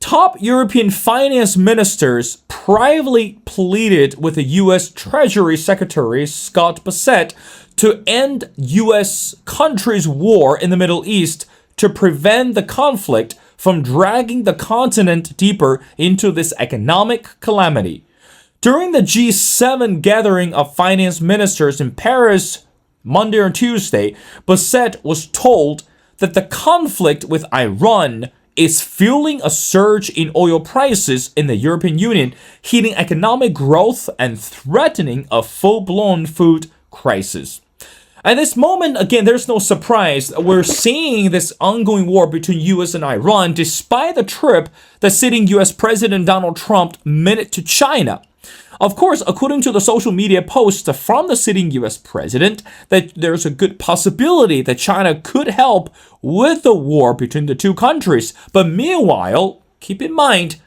Top European finance ministers privately pleaded with the U.S. Treasury Secretary Scott Bessent to end U.S. country's war in the Middle East to prevent the conflict from dragging the continent deeper into this economic calamity. During the G7 gathering of finance ministers in Paris Monday or Tuesday, Bessent was told that the conflict with Iran is fueling a surge in oil prices in the European Union, hitting economic growth and threatening a full-blown food crisis. At this moment, again, there's no surprise. We're seeing this ongoing war between US and Iran despite the trip that sitting US President Donald Trump made to China. Of course, according to the social media post from the sitting US president, that there's a good possibility that China could help with the war between the two countries. But meanwhile, keep in mind,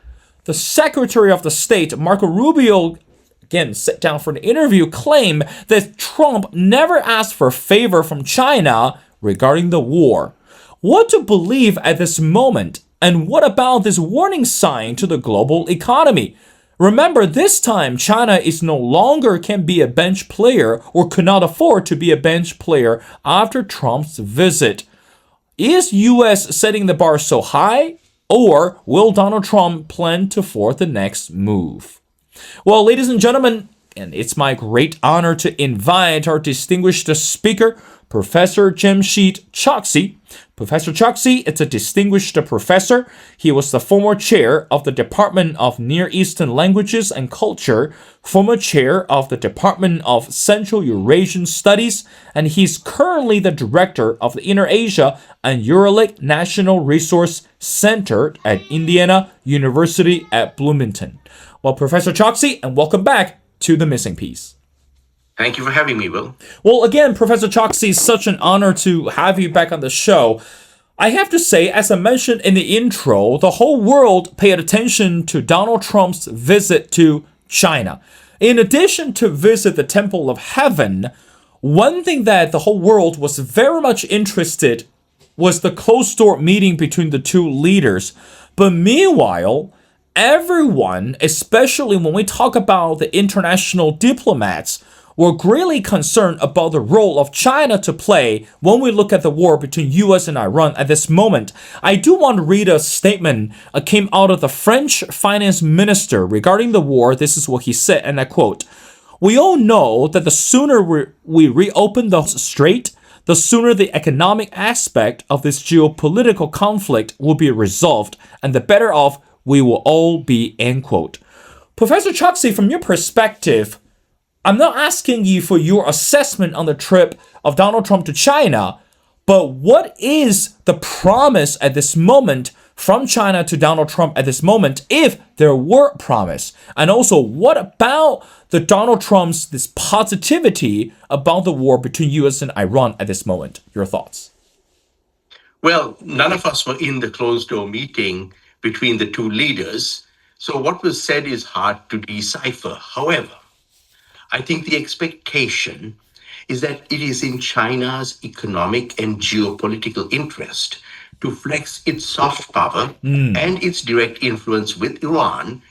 the Secretary of the State, Marco Rubio, again, sat down for an interview, claimed that Trump never asked for a favor from China regarding the war. What to believe at this moment? And what about this warning sign to the global economy? Remember, this time, China is no longer can be a bench player or could not afford to be a bench player after Trump's visit. Is US setting the bar so high, or will Donald Trump plan to force the next move? Well, ladies and gentlemen, and it's my great honor to invite our distinguished speaker, Professor Jamsheed Choksy. Professor Choksy is a distinguished professor. He was the former chair of the Department of Near Eastern Languages and Culture, former chair of the Department of Central Eurasian Studies, and he's currently the director of the Inner Asia and Uralic National Resource Center at Indiana University at Bloomington. Well, Professor Choksy, and welcome back to The Missing Piece. Thank you for having me, Will. Well, again, Professor Choksy, it's such an honor to have you back on the show. I have to say, as I mentioned in the intro, the whole world paid attention to Donald Trump's visit to China. In addition to visit the Temple of Heaven, one thing that the whole world was very much interested was the closed-door meeting between the two leaders. But meanwhile, everyone, especially when we talk about the international diplomats, were greatly concerned about the role of China to play when we look at the war between US and Iran at this moment. I do want to read a statement came out of the French finance minister regarding the war. This is what he said, and I quote, "We all know that the sooner we reopen the strait, the sooner the economic aspect of this geopolitical conflict will be resolved, and the better off we will all be," end quote. Professor Choksy, from your perspective, I'm not asking you for your assessment on the trip of Donald Trump to China, but what is the promise at this moment from China to Donald Trump at this moment, if there were promise? And also, what about the Donald Trump's this positivity about the war between US and Iran at this moment? Your thoughts? Well, none of us were in the closed-door meeting between the two leaders, so what was said is hard to decipher. However, I think the expectation is that it is in China's economic and geopolitical interest to flex its soft power and its direct influence with Iran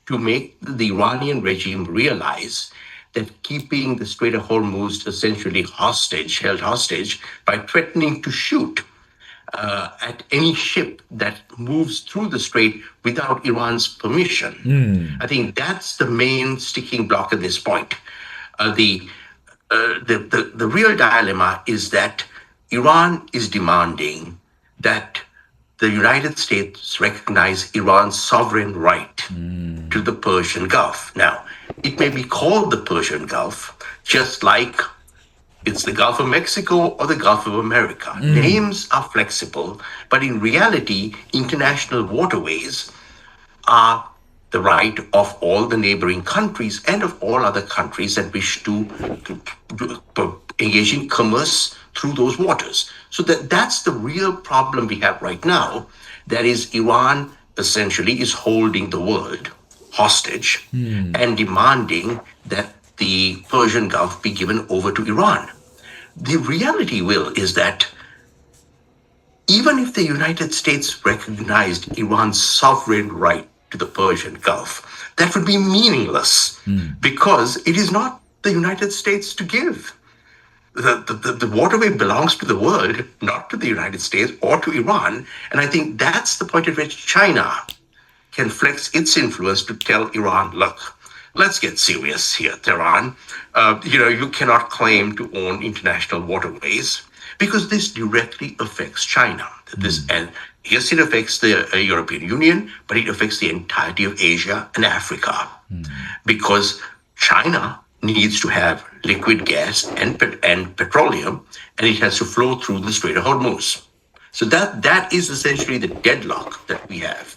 to make the Iranian regime realize that keeping the Strait of Hormuz essentially held hostage by threatening to shoot at any ship that moves through the strait without Iran's permission. I think that's the main sticking block at this point. The real dilemma is that Iran is demanding that the United States recognize Iran's sovereign right to the Persian Gulf. Now, it may be called the Persian Gulf, just like it's the Gulf of Mexico or the Gulf of America. Names are flexible, but in reality, international waterways are the right of all the neighboring countries and of all other countries that wish to engage in commerce through those waters. So that's the real problem we have right now. That is, Iran essentially is holding the world hostage and demanding that the Persian Gulf be given over to Iran. The reality, Will, is that even if the United States recognized Iran's sovereign right to the Persian Gulf, that would be meaningless because it is not the United States to give. The waterway belongs to the world, not to the United States or to Iran. And I think that's the point at which China can flex its influence to tell Iran, look, let's get serious here, Tehran. You cannot claim to own international waterways because this directly affects China. And yes, it affects the European Union, but it affects the entirety of Asia and Africa because China needs to have liquid gas and petroleum, and it has to flow through the Strait of Hormuz. So that is essentially the deadlock that we have.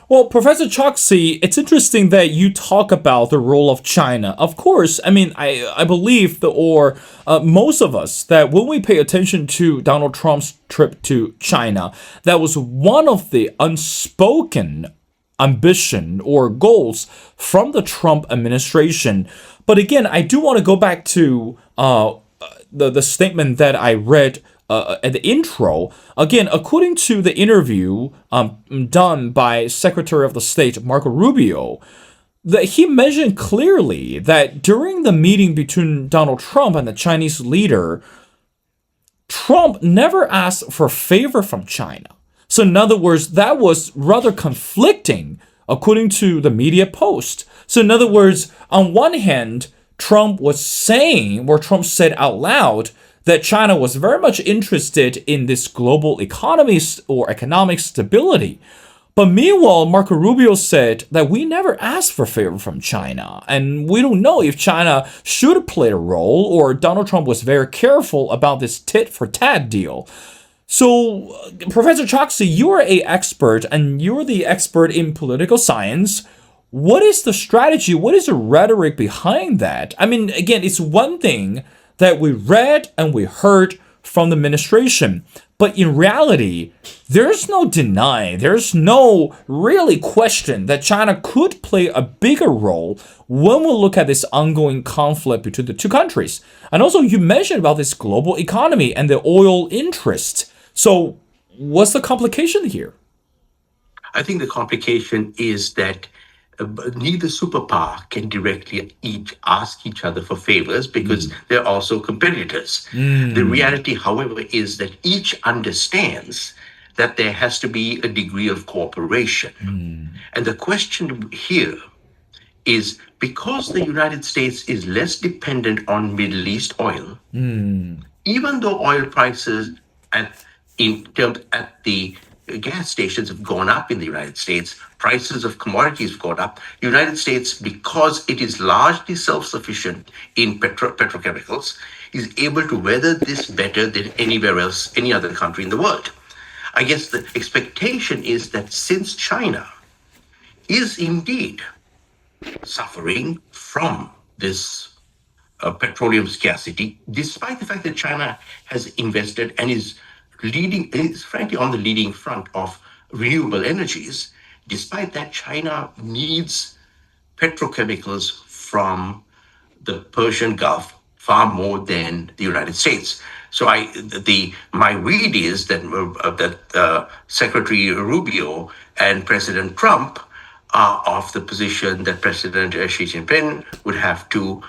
Well, Professor Choksy, it's interesting that you talk about the role of China. Of course, I mean, I believe most of us, that when we pay attention to Donald Trump's trip to China, that was one of the unspoken ambition or goals from the Trump administration. But again, I do want to go back to the statement that I read at the intro. Again, according to the interview done by Secretary of the State Marco Rubio, that he mentioned clearly that during the meeting between Donald Trump and the Chinese leader, Trump never asked for favor from China. So in other words, that was rather conflicting according to the media post. So in other words, on one hand, Trump said out loud that China was very much interested in this global economy or economic stability. But meanwhile, Marco Rubio said that we never asked for favor from China, and we don't know if China should have played a role or Donald Trump was very careful about this tit-for-tat deal. So, Professor Choksy, you're an expert, and you're the expert in political science. What is the strategy? What is the rhetoric behind that? I mean, again, it's one thing that we read and we heard from the administration, but in reality, there's no denying, there's no really question that China could play a bigger role when we look at this ongoing conflict between the two countries. And also, you mentioned about this global economy and the oil interest. So what's the complication here? I think the complication is that neither superpower can directly ask each other for favors because they're also competitors. The reality, however, is that each understands that there has to be a degree of cooperation. And the question here is, because the United States is less dependent on Middle East oil, even though oil prices at the gas stations have gone up in the United States, prices of commodities have gone up. The United States, because it is largely self-sufficient in petrochemicals, is able to weather this better than anywhere else, any other country in the world. I guess the expectation is that since China is indeed suffering from this petroleum scarcity, despite the fact that China has invested and is frankly on the leading front of renewable energies, despite that, China needs petrochemicals from the Persian Gulf far more than the United States. So my read is that Secretary Rubio and President Trump are of the position that President Xi Jinping would have to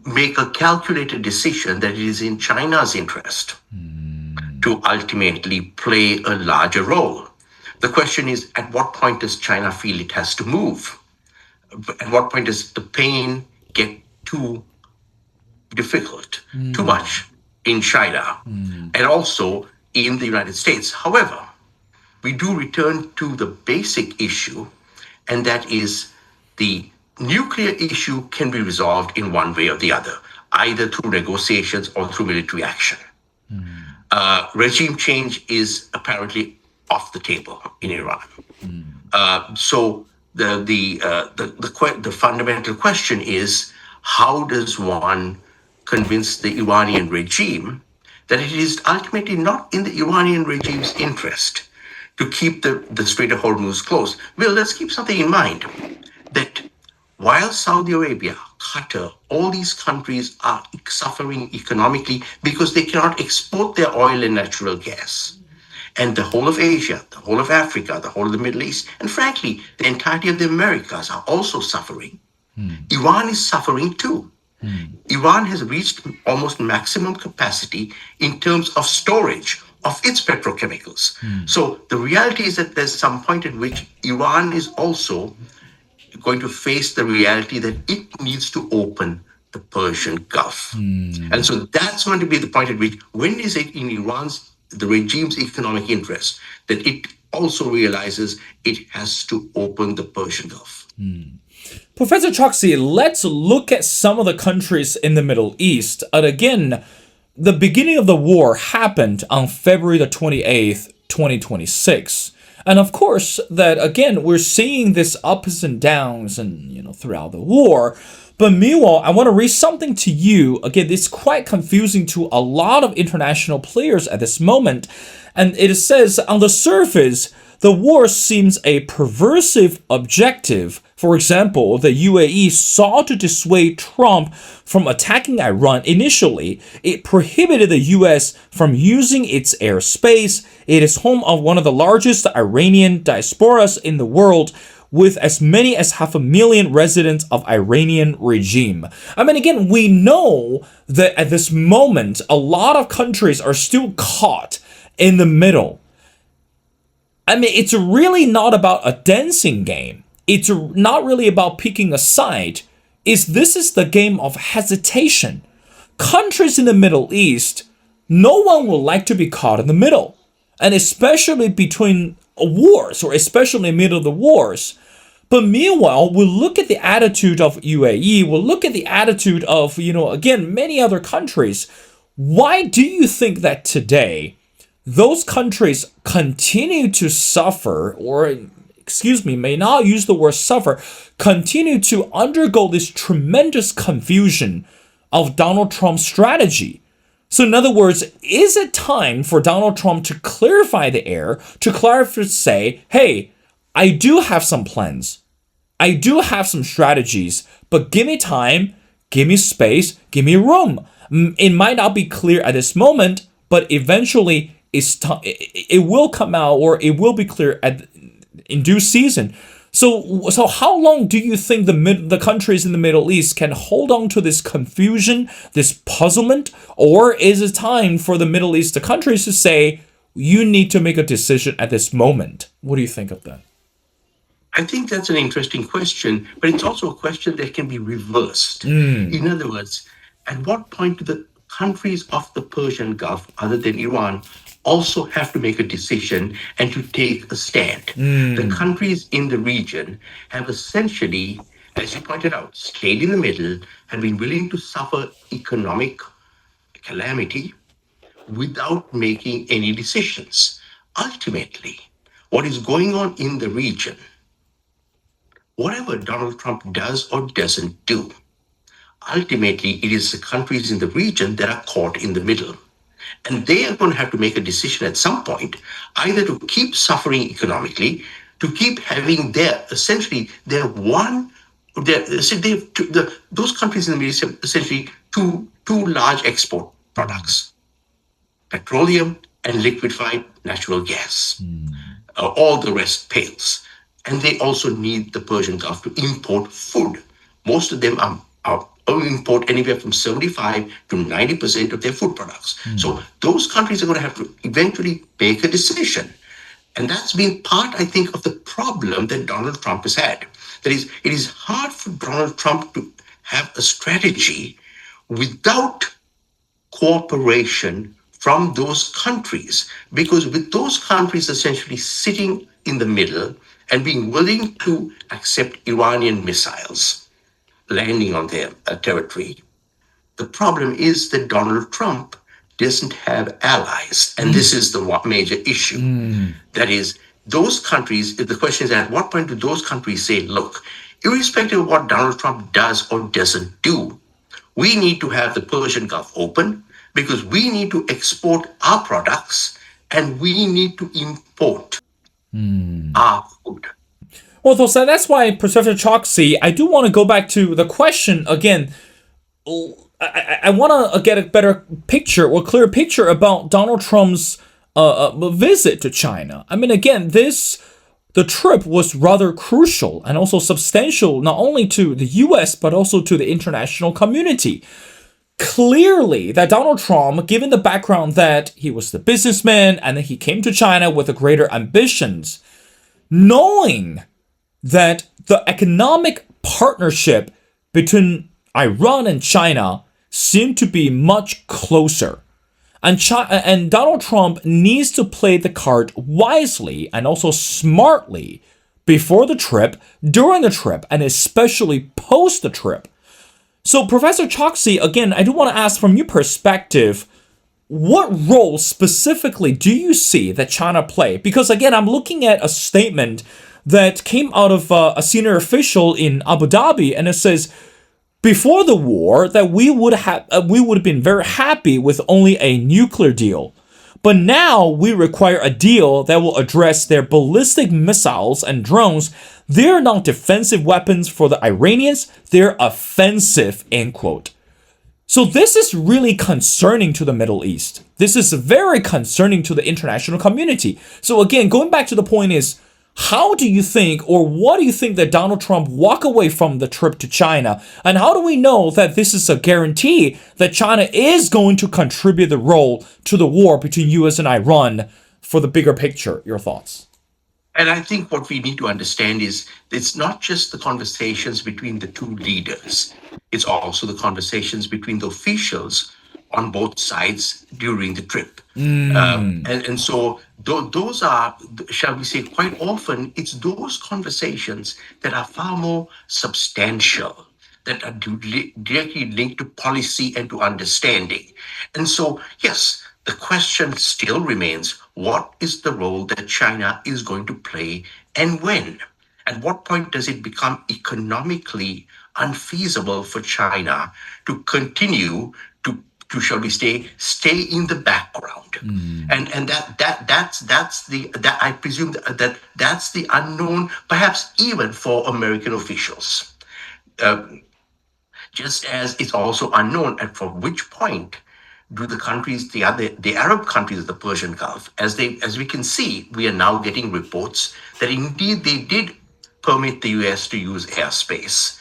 make a calculated decision that it is in China's interest to ultimately play a larger role. The question is, at what point does China feel it has to move? At what point does the pain get too difficult, too much in China, and also in the United States? However, we do return to the basic issue, and that is the nuclear issue can be resolved in one way or the other, either through negotiations or through military action. Regime change is apparently off the table in Iran. So the fundamental question is, how does one convince the Iranian regime that it is ultimately not in the Iranian regime's interest to keep the Strait of Hormuz closed? Well, let's keep something in mind, that While Saudi Arabia, Qatar, all these countries are suffering economically because they cannot export their oil and natural gas. And the whole of Asia, the whole of Africa, the whole of the Middle East, and frankly, the entirety of the Americas are also suffering. Iran is suffering too. Iran has reached almost maximum capacity in terms of storage of its petrochemicals. So the reality is that there's some point at which Iran is also going to face the reality that it needs to open the Persian Gulf. And so that's going to be the point at which, when is it in the regime's economic interest, that it also realizes it has to open the Persian Gulf. Professor Choksy, let's look at some of the countries in the Middle East. And again, the beginning of the war happened on February the 28th, 2026. And of course, that again, we're seeing this ups and downs and throughout the war. But meanwhile, I want to read something to you. Again, it's quite confusing to a lot of international players at this moment. And it says, on the surface, the war seems a perversive objective. For example, the UAE sought to dissuade Trump from attacking Iran initially. It prohibited the US from using its airspace. It is home of one of the largest Iranian diasporas in the world, with as many as 500,000 residents of Iranian regime. I mean, again, we know that at this moment, a lot of countries are still caught in the middle. I mean, it's really not about a dancing game. It's not really about picking a side. This is the game of hesitation. Countries in the Middle East, no one would like to be caught in the middle. And especially between wars, or especially in the middle of the wars. But meanwhile, we'll look at the attitude of UAE, we'll look at the attitude of, again, many other countries. Why do you think that today those countries continue to suffer, or may not use the word suffer, continue to undergo this tremendous confusion of Donald Trump's strategy? So in other words, is it time for Donald Trump to clarify the air, to say, hey, I do have some plans, I do have some strategies, but give me time, give me space, give me room. It might not be clear at this moment, but eventually it will come out, or it will be clear in due season. So how long do you think the countries in the Middle East can hold on to this confusion, this puzzlement, or is it time for the Middle East countries to say, you need to make a decision at this moment? What do you think of that? I think that's an interesting question, but it's also a question that can be reversed. In other words, at what point do the countries of the Persian Gulf, other than Iran, also have to make a decision and to take a stand? The countries in the region have essentially, as you pointed out, stayed in the middle, have been willing to suffer economic calamity without making any decisions. Ultimately, what is going on in the region, whatever Donald Trump does or doesn't do, ultimately it is the countries in the region that are caught in the middle. And they are going to have to make a decision at some point, either to keep suffering economically, to keep having those countries in the Middle East have essentially two large export products: petroleum and liquefied natural gas. All the rest pales. And they also need the Persian Gulf to import food. Most of them import anywhere from 75 to 90% of their food products. So those countries are going to have to eventually make a decision. And that's been part, I think, of the problem that Donald Trump has had. That is, it is hard for Donald Trump to have a strategy without cooperation from those countries, because with those countries essentially sitting in the middle and being willing to accept Iranian missiles landing on their territory, the problem is that Donald Trump doesn't have allies. And this is the major issue. That is, those countries, the question is, at what point do those countries say, look, irrespective of what Donald Trump does or doesn't do, we need to have the Persian Gulf open, because we need to export our products and we need to import our food. Well, so that's why, Professor Choksy, I do want to go back to the question again. I want to get a better picture or clear picture about Donald Trump's visit to China. I mean, again, the trip was rather crucial and also substantial, not only to the U.S. but also to the international community. Clearly, that Donald Trump, given the background that he was the businessman and then he came to China with a greater ambitions, knowing that the economic partnership between Iran and China seemed to be much closer. And Donald Trump needs to play the card wisely and also smartly before the trip, during the trip, and especially post the trip. So, Professor Choksy, again, I do want to ask from your perspective, what role specifically do you see that China play? Because again, I'm looking at a statement that came out of a senior official in Abu Dhabi, and it says, before the war, that we would have been very happy with only a nuclear deal. But now we require a deal that will address their ballistic missiles and drones. They're not defensive weapons for the Iranians, they're offensive, end quote. So this is really concerning to the Middle East. This is very concerning to the international community. So again, going back to the point is, how do you think, or what do you think that Donald Trump walk away from the trip to China? And how do we know that this is a guarantee that China is going to contribute the role to the war between US and Iran for the bigger picture? Your thoughts? And I think what we need to understand is it's not just the conversations between the two leaders, it's also the conversations between the officials on both sides during the trip. And so those are, shall we say, quite often, it's those conversations that are far more substantial, that are directly linked to policy and to understanding. And so, yes, the question still remains, what is the role that China is going to play and when? At what point does it become economically unfeasible for China to continue to shall we stay in the background, and that I presume that's the unknown, perhaps even for American officials, just as it's also unknown at from which point do the Arab countries of the Persian Gulf, as we can see, we are now getting reports that indeed they did permit the US to use airspace.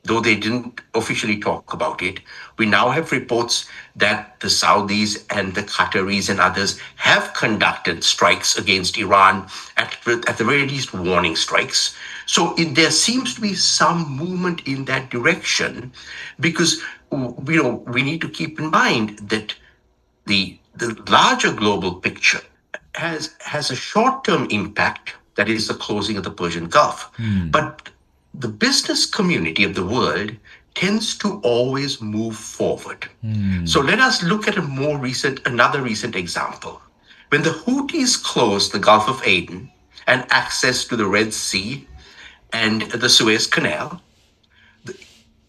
Though they didn't officially talk about it, we now have reports that the Saudis and the Qataris and others have conducted strikes against Iran, at the very least warning strikes. So there seems to be some movement in that direction, because we need to keep in mind that the larger global picture has a short-term impact, that is the closing of the Persian Gulf. But the business community of the world tends to always move forward. So let us look at another recent example. When the Houthis closed the Gulf of Aden and access to the Red Sea and the Suez Canal,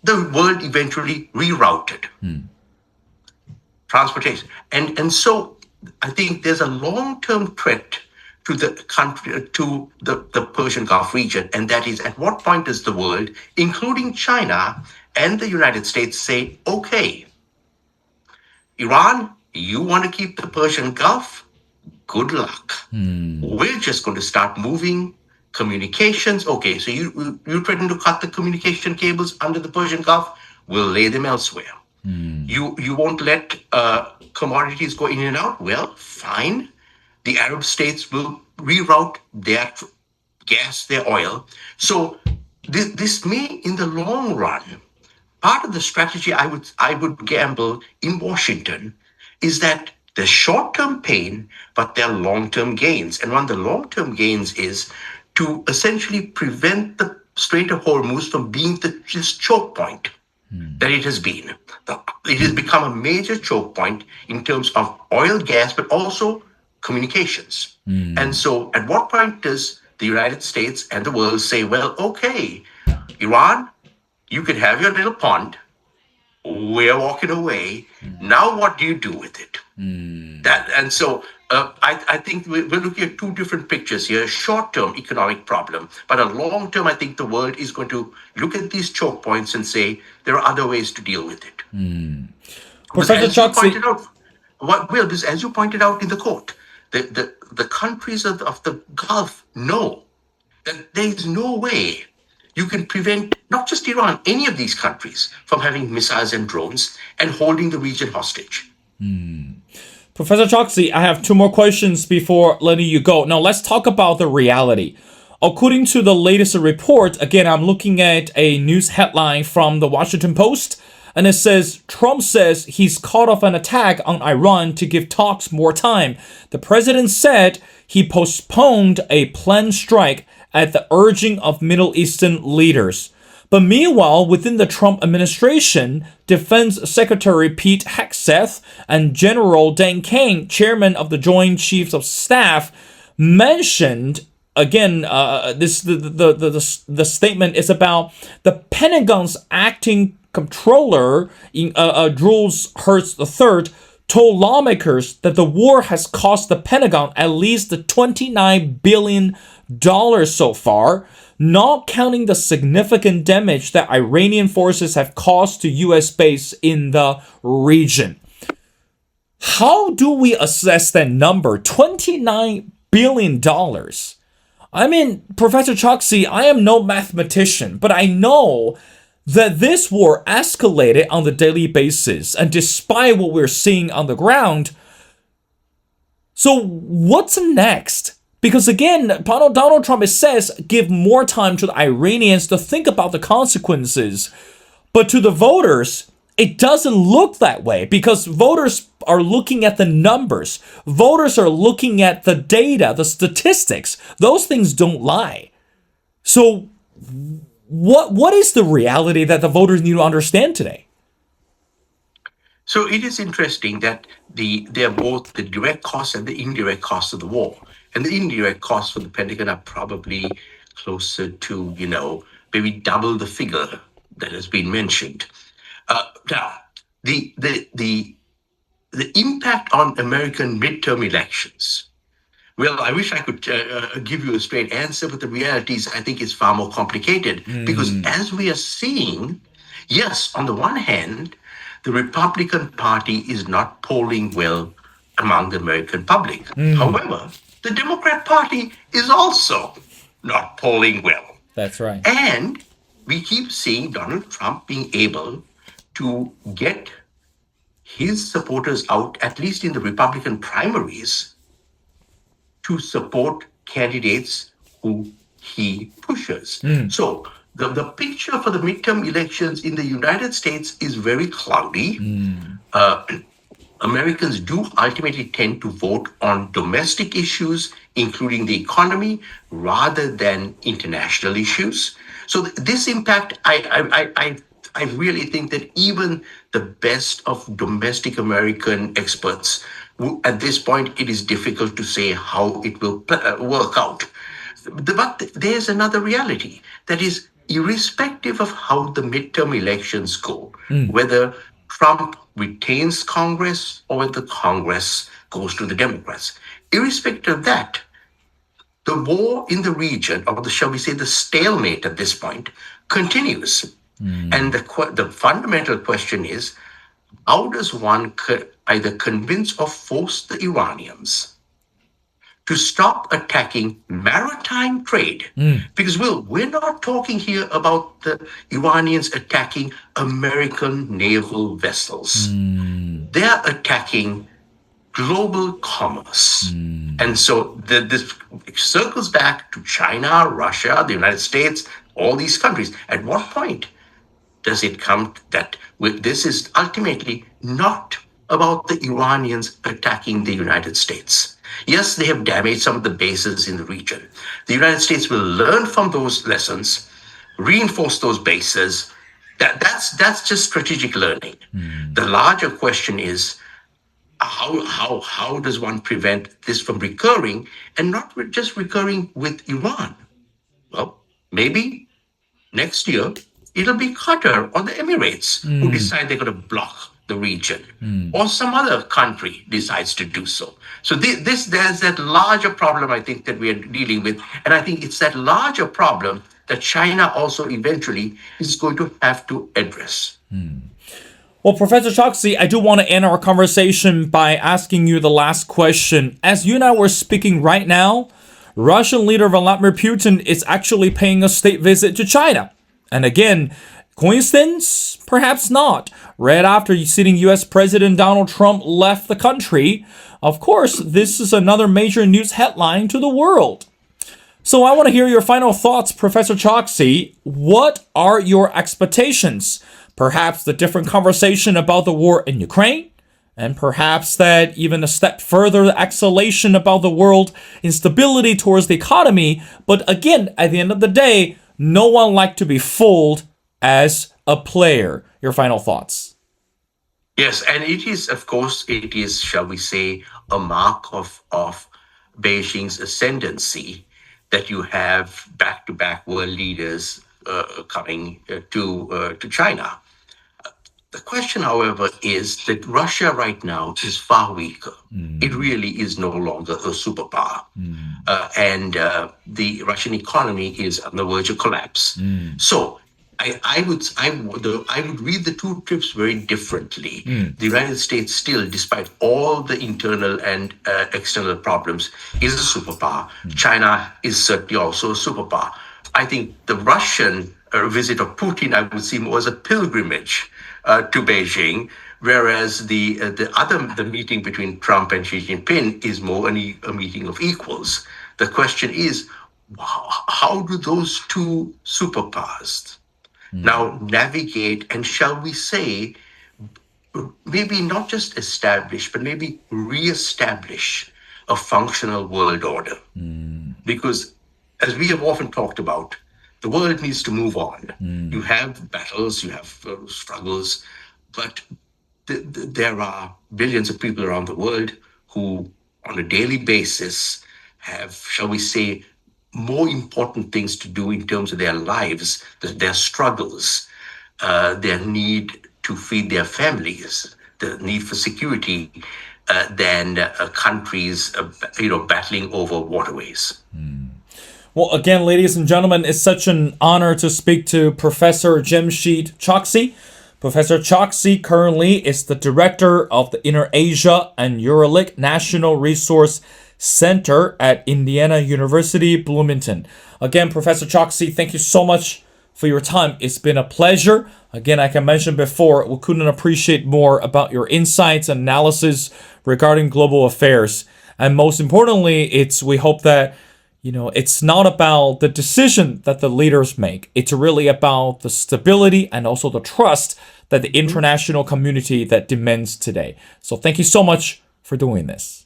the world eventually rerouted transportation. And so I think there's a long-term threat to the country, to the Persian Gulf region, and that is, at what point does the world, including China and the United States, say, okay, Iran, you want to keep the Persian Gulf? Good luck. We're just going to start moving communications. Okay, so you threaten to cut the communication cables under the Persian Gulf? We'll lay them elsewhere. You won't let commodities go in and out? Well, fine. The Arab states will reroute their gas, their oil. So this may, in the long run, part of the strategy I would gamble in Washington is that there's short-term pain, but there are long-term gains. And one of the long-term gains is to essentially prevent the Strait of Hormuz from being this choke point that it has been. It has become a major choke point in terms of oil, gas, but also communications. And so at what point does the United States and the world say, well, okay, Iran, you can have your little pond, we're walking away. Now, what do you do with it? I think we're looking at two different pictures here: a short-term economic problem, but a long-term. I think the world is going to look at these choke points and say there are other ways to deal with it. Because Professor as you Choksy, pointed out, because as you pointed out in the court, the countries of the Gulf know that there is no way you can prevent not just Iran, any of these countries from having missiles and drones and holding the region hostage. Professor Choksy, I have two more questions before letting you go. Now, let's talk about the reality. According to the latest report, again, I'm looking at a news headline from the Washington Post, and it says Trump says he's caught off an attack on Iran to give talks more time. The president said he postponed a planned strike at the urging of Middle Eastern leaders. But meanwhile, within the Trump administration, Defense Secretary Pete Hegseth and General Dan King, chairman of the Joint Chiefs of Staff, mentioned again. The statement is about the Pentagon's acting controller, Jules Hertz III, told lawmakers that the war has cost the Pentagon at least $29 billion so far, not counting the significant damage that Iranian forces have caused to U.S. base in the region. How do we assess that number? $29 billion. I mean, Professor Choksy, I am no mathematician, but I know that this war escalated on the daily basis, and despite what we're seeing on the ground, so what's next? Because again, Donald Trump says give more time to the Iranians to think about the consequences. But to the voters, it doesn't look that way because voters are looking at the numbers. Voters are looking at the data, the statistics. Those things don't lie. So what is the reality that the voters need to understand today? So it is interesting that they're both the direct costs and the indirect costs of the war. And the indirect costs for the Pentagon are probably closer to, maybe double the figure that has been mentioned. Now, the impact on American midterm elections. Well, I wish I could give you a straight answer, but the reality is I think it's far more complicated because as we are seeing, yes, on the one hand, the Republican Party is not polling well among the American public. However, the Democrat Party is also not polling well. That's right. And we keep seeing Donald Trump being able to get his supporters out, at least in the Republican primaries, to support candidates who he pushes. So the picture for the midterm elections in the United States is very cloudy. Americans do ultimately tend to vote on domestic issues, including the economy, rather than international issues. So this impact, I really think that even the best of domestic American experts, at this point, it is difficult to say how it will work out. But there's another reality that is, irrespective of how the midterm elections go, whether Trump retains Congress or whether Congress goes to the Democrats, irrespective of that, the war in the region, or shall we say the stalemate at this point, continues. And the fundamental question is, how does one either convince or force the Iranians to stop attacking maritime trade? Because, we're not talking here about the Iranians attacking American naval vessels. They're attacking global commerce. And so this circles back to China, Russia, the United States, all these countries. At what point does it come that this is ultimately not about the Iranians attacking the United States? Yes, they have damaged some of the bases in the region. The United States will learn from those lessons, reinforce those bases. That's just strategic learning. The larger question is, how does one prevent this from recurring, and not just recurring with Iran? Well, maybe next year it'll be Qatar or the Emirates who decide they're going to block the region, or some other country decides to do so. So there's that larger problem, I think, that we are dealing with, and I think it's that larger problem that China also eventually is going to have to address. Well, Professor Choksy, I do want to end our conversation by asking you the last question. As you and I were speaking right now, Russian leader Vladimir Putin is actually paying a state visit to China. And again, coincidence? Perhaps not. Right after sitting US President Donald Trump left the country, of course, this is another major news headline to the world. So I want to hear your final thoughts, Professor Choksy. What are your expectations? Perhaps the different conversation about the war in Ukraine? And perhaps that even a step further, the exhalation about the world instability towards the economy. But again, at the end of the day, no one likes to be fooled as a player. Your final thoughts. Yes, and it is, of course, it is, shall we say, a mark of Beijing's ascendancy that you have back-to-back world leaders coming to China. The question, however, is that Russia right now is far weaker. It really is no longer a superpower. And the Russian economy is on the verge of collapse. So I would read the two trips very differently. The United States still, despite all the internal and external problems, is a superpower. China is certainly also a superpower. I think the Russian visit of Putin, I would see more as a pilgrimage to Beijing, whereas the meeting between Trump and Xi Jinping is more a meeting of equals. The question is, how do those two superpowers now navigate and, shall we say, maybe not just establish, but maybe reestablish a functional world order? Because, as we have often talked about, the world needs to move on. You have battles, you have struggles, but there are billions of people around the world who, on a daily basis, have, shall we say, more important things to do in terms of their lives, their struggles, their need to feed their families, the need for security, than countries, battling over waterways. Well, again, ladies and gentlemen, it's such an honor to speak to Professor Jamsheed Choksy. Professor Choksy currently is the director of the Eurasia and Uralic National Resource Center at Indiana University, Bloomington. Again, Professor Choksy, thank you so much for your time. It's been a pleasure. Again, like I mentioned before, we couldn't appreciate more about your insights and analysis regarding global affairs. And most importantly, we hope that it's not about the decision that the leaders make. It's really about the stability and also the trust that the international community that demands today. So thank you so much for doing this.